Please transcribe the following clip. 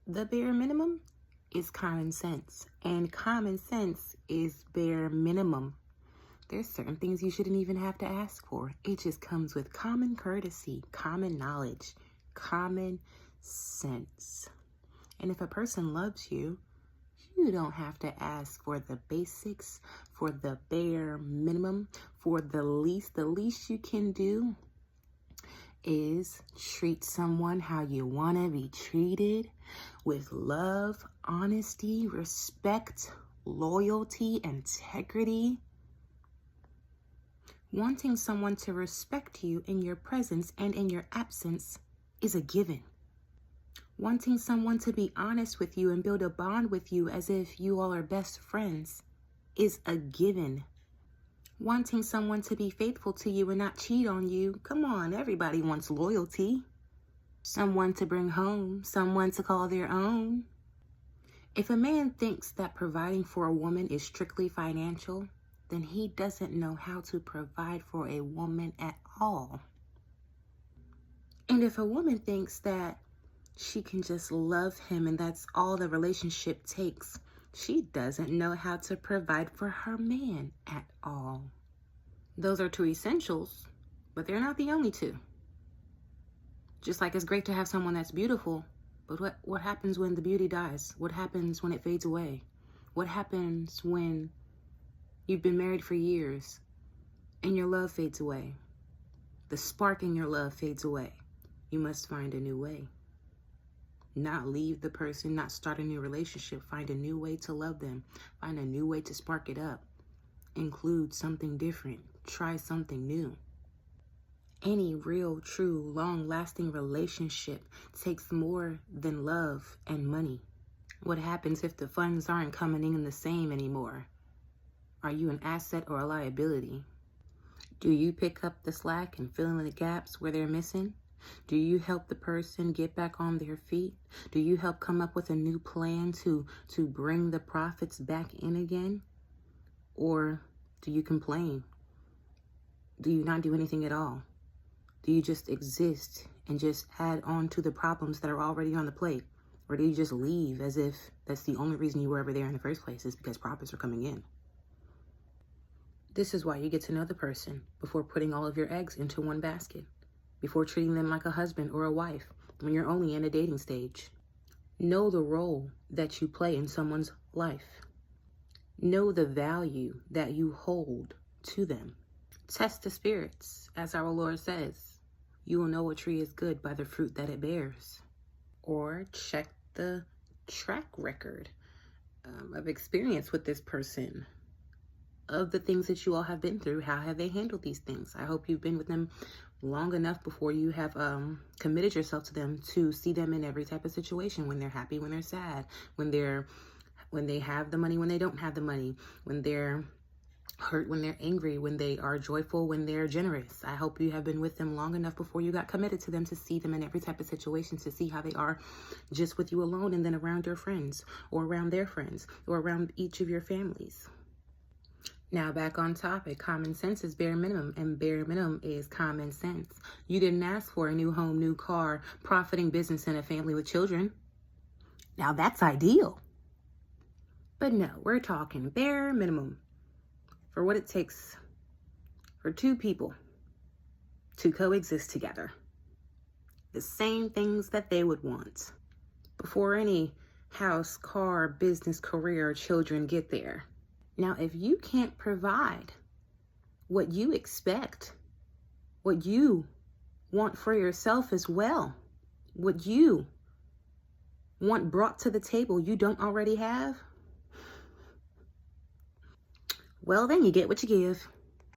The bare minimum is common sense, and common sense is bare minimum. There's certain things you shouldn't even have to ask for. It just comes with common courtesy, common knowledge, common sense. And if a person loves you, you don't have to ask for the basics, for the bare minimum, for the least. The least you can do is treat someone how you want to be treated, with love, honesty, respect, loyalty, integrity. Wanting someone to respect you in your presence and in your absence is a given. Wanting someone to be honest with you and build a bond with you as if you all are best friends is a given. Wanting someone to be faithful to you and not cheat on you, come on, everybody wants loyalty. Someone to bring home, someone to call their own. If a man thinks that providing for a woman is strictly financial, then he doesn't know how to provide for a woman at all. And if a woman thinks that she can just love him and that's all the relationship takes, she doesn't know how to provide for her man at all. Those are two essentials, but they're not the only two. Just like it's great to have someone that's beautiful, but what happens when the beauty dies? What happens when it fades away? What happens when you've been married for years and your love fades away? The spark in your love fades away. You must find a new way. Not leave the person, not start a new relationship. Find a new way to love them. Find a new way to spark it up. Include something different. Try something new. Any real, true, long-lasting relationship takes more than love and money. What happens if the funds aren't coming in the same anymore? Are you an asset or a liability? Do you pick up the slack and fill in the gaps where they're missing? Do you help the person get back on their feet? Do you help come up with a new plan to bring the profits back in again? Or do you complain? Do you not do anything at all? Do you just exist and just add on to the problems that are already on the plate? Or do you just leave as if that's the only reason you were ever there in the first place is because profits are coming in? This is why you get to know the person before putting all of your eggs into one basket, before treating them like a husband or a wife when you're only in a dating stage. Know the role that you play in someone's life. Know the value that you hold to them. Test the spirits, as our Lord says. You will know a tree is good by the fruit that it bears. Or check the track record of experience with this person, of the things that you all have been through. How have they handled these things? I hope you've been with them long enough before you have committed yourself to them to see them in every type of situation, when they're happy, when they're sad, when they have the money, when they don't have the money, when they're hurt, when they're angry, when they are joyful, when they're generous. I hope you have been with them long enough before you got committed to them to see them in every type of situation, to see how they are just with you alone and then around your friends or around their friends or around each of your families. Now back on topic, common sense is bare minimum, and bare minimum is common sense. You didn't ask for a new home, new car, profiting business, and a family with children. Now that's ideal. But no, we're talking bare minimum for what it takes for two people to coexist together. The same things that they would want before any house, car, business, career, or children get there. Now, if you can't provide what you expect, what you want for yourself as well, what you want brought to the table you don't already have, well, then you get what you give.